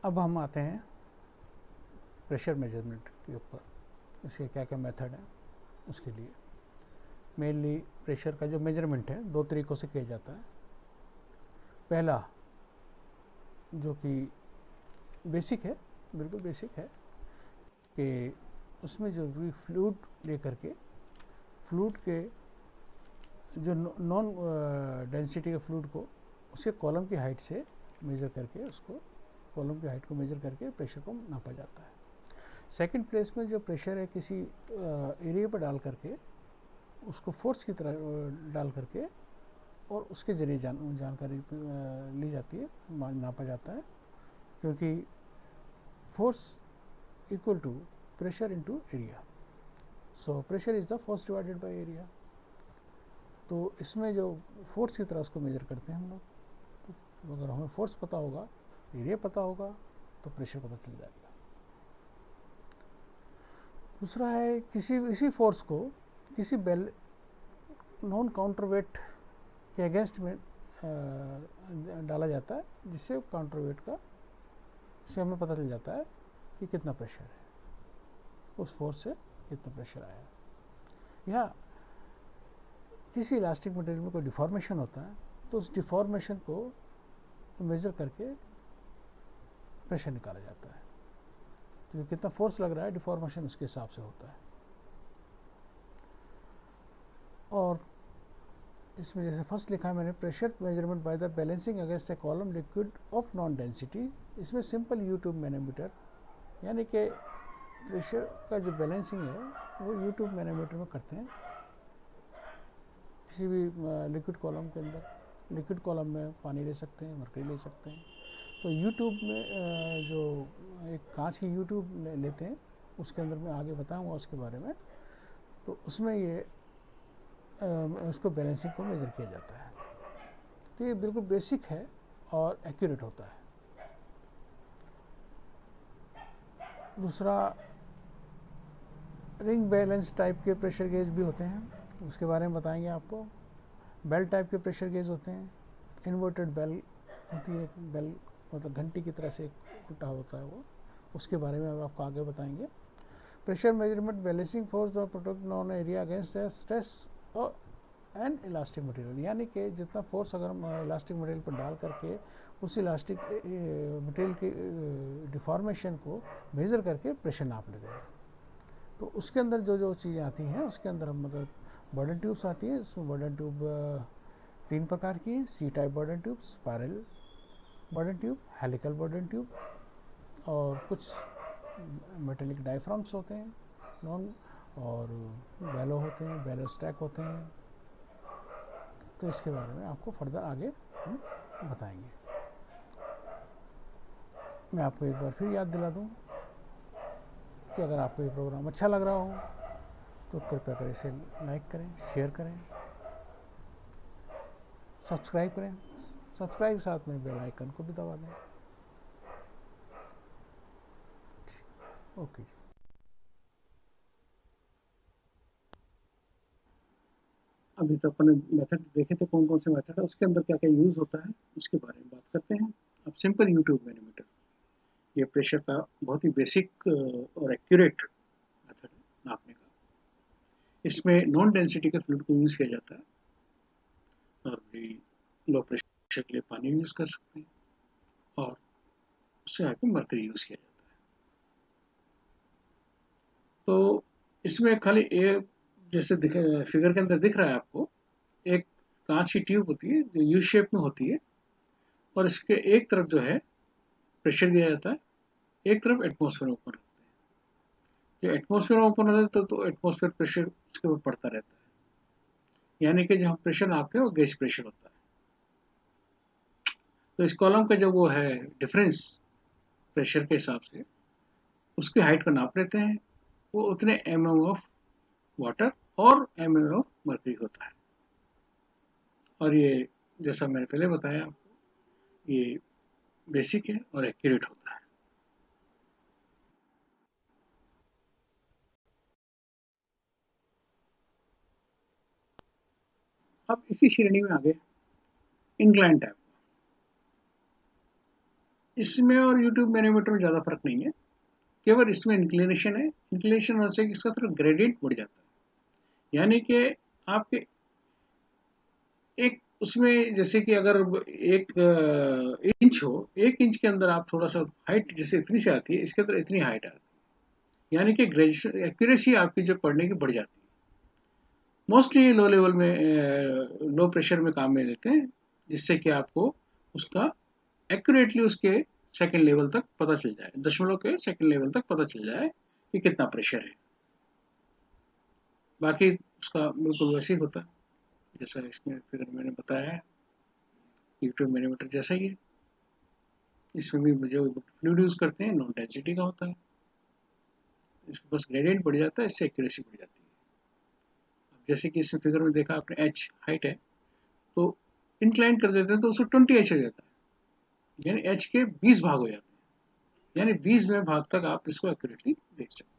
अब हम आते हैं प्रेशर मेजरमेंट के ऊपर। इसके क्या क्या मेथड है उसके लिए। मेनली प्रेशर का जो मेजरमेंट है दो तरीक़ों से किया जाता है। पहला जो कि बेसिक है, बिल्कुल बेसिक है, कि उसमें जो भी फ्लूइड लेकर के फ्लूइड के जो नॉन डेंसिटी के फ्लूइड को उसके कॉलम की हाइट से मेज़र करके उसको कॉलम की हाइट को मेज़र करके प्रेशर को नापा जाता है। सेकंड प्लेस में जो प्रेशर है किसी एरिया पर डाल करके उसको फोर्स की तरह डाल करके और उसके ज़रिए जानकारी ली जाती है, नापा जाता है, क्योंकि force equal to pressure into area. So pressure is the force divided by area. तो इसमें जो फोर्स की तरह उसको मेजर करते हैं हम लोग। तो अगर हमें फोर्स पता होगा, एरिया पता होगा, तो प्रेशर पता चल जाएगा। दूसरा है इसी फोर्स को किसी बेल नॉन काउंटरवेट के अगेंस्ट में डाला जाता है, जिससे काउंटरवेट का से हमें पता चल जाता है कि कितना प्रेशर है, उस फोर्स से कितना प्रेशर आया। या किसी इलास्टिक मटेरियल में कोई डिफॉर्मेशन होता है तो उस डिफॉर्मेशन को मेजर करके प्रेशर निकाला जाता है, क्योंकि कितना फोर्स लग रहा है डिफॉर्मेशन उसके हिसाब से होता है। और इसमें जैसे फर्स्ट लिखा है मैंने, pressure measurement by the balancing against A column liquid of non density. इसमें सिंपल यूट्यूब मैनोमीटर, यानी कि प्रेशर का जो बैलेंसिंग है वो यूट्यूब मैनोमीटर में करते हैं। किसी भी लिक्विड कॉलम के अंदर, लिक्विड कॉलम में पानी ले सकते हैं, मरकरी ले सकते हैं। तो यूट्यूब में जो एक कांच की यूट्यूब लेते हैं, उसके अंदर मैं आगे बताऊंगा उसके बारे में। तो उसमें ये उसको बैलेंसिंग को मेजर किया जाता है। तो ये बिल्कुल बेसिक है और एक्यूरेट होता है। दूसरा, रिंग बैलेंस टाइप के प्रेशर गेज भी होते हैं, उसके बारे में बताएंगे आपको। बेल टाइप के प्रेशर गेज होते हैं, इन्वर्टेड बेल होती है, बेल मतलब घंटी की तरह से उल्टा होता है वो, उसके बारे में आपको आगे बताएंगे। प्रेशर मेजरमेंट बैलेंसिंग फोर्स और protect non area against stress और एंड इलास्टिक मटेरियल, यानी कि जितना फोर्स अगर हम इलास्टिक मटेरियल पर डाल करके उस इलास्टिक मटेरियल के डिफॉर्मेशन को मेज़र करके प्रेशर नाप लेते हैं। तो उसके अंदर जो जो चीज़ें आती हैं उसके अंदर हम मतलब बर्डन ट्यूब्स आती है। इसमें बर्डन ट्यूब 3 प्रकार की है, C type Bourdon tube, spiral Bourdon tube, helical Bourdon tube, और कुछ मेटेलिक डायफ्राम्स होते हैं नॉन, और बैलो होते हैं, बैलो स्टैक होते हैं। तो इसके बारे में आपको फर्दर आगे हम बताएंगे। मैं आपको एक बार फिर याद दिला दूं कि अगर आपको ये प्रोग्राम अच्छा लग रहा हो तो कृपया कर इसे लाइक करें, शेयर करें, सब्सक्राइब करें। सब्सक्राइब के साथ में बेल आइकन को भी दबा दें। ओके जी। अभी तो अपने मेथड देखे थे कौन कौन से मेथड है, उसके अंदर क्या क्या यूज़ होता है उसके बारे में बात करते हैं। अब सिंपल यूट्यूब मैनोमीटर, ये प्रेशर का बहुत ही बेसिक और एक्यूरेट मेथड है नापने का। इसमें नॉन डेंसिटी के फ्लूइड को यूज़ किया जाता है, और भी लो प्रेशर के लिए पानी यूज़ कर सकते हैं, और उससे आगे मरकरी यूज़ किया जाता है। तो इसमें खाली एक, जैसे फिगर के अंदर दिख रहा है आपको, एक कांच की ट्यूब होती है जो यू शेप में होती है, और इसके एक तरफ जो है प्रेशर दिया जाता है, एक तरफ एटमॉस्फेयर ओपन रखते हैं। जो एटमॉस्फेयर ओपन रहता है तो एटमॉस्फेयर प्रेशर उसके ऊपर पड़ता रहता है, यानी कि जहाँ प्रेशर नापते हैं वो गेज प्रेशर होता है। तो इस कॉलम का जो वो है डिफरेंस प्रेशर के हिसाब से उसकी हाइट को नाप लेते हैं, वो उतने mm ऑफ वाटर और mm ऑफ मर्करी होता है। और ये जैसा मैंने पहले बताया आपको, ये बेसिक है और एक्यूरेट होता है। अब इसी श्रेणी में आगे इंक्लाइन टाइप, इसमें और यूट्यूब मैनोमीटर में ज़्यादा फर्क नहीं है, केवल इसमें इंक्लिनेशन है। इंक्लिनेशन होने से इसका थोड़ा ग्रेडियंट बढ़ जाता है, यानी कि आपके एक उसमें जैसे कि अगर एक इंच हो, 1 इंच के अंदर आप थोड़ा सा हाइट जैसे इतनी से आती है, इसके अंदर इतनी हाइट आती है, यानी कि ग्रेजुएशन एक्यूरेसी आपकी जो पढ़ने की बढ़ जाती है। मोस्टली लो लेवल में लो प्रेशर में काम में लेते हैं, जिससे कि आपको उसका एक्यूरेटली उसके सेकंड लेवल तक पता चल जाए, दशमलव के सेकंड लेवल तक पता चल जाए कि कितना प्रेशर है। बाकी उसका बिल्कुल वैसे ही होता है जैसा इसमें फिगर मैंने बताया है, यूट्यूब मैनोमीटर जैसा ही है। इसमें भी जो फ्लूइड यूज़ करते हैं नॉन डेंसिटी का होता है, इसमें बस ग्रेडियंट बढ़ जाता है, इससे एक्यूरेसी बढ़ जाती है। अब जैसे कि इस फिगर में देखा आपने एच हाइट है, तो इंक्लाइन कर देते हैं तो उसको 20 एच हो जाता है, यानी एच के 20 भाग हो जाते हैं, यानी 20वें भाग तक आप इसको एक्यूरेटली देख सकते हैं।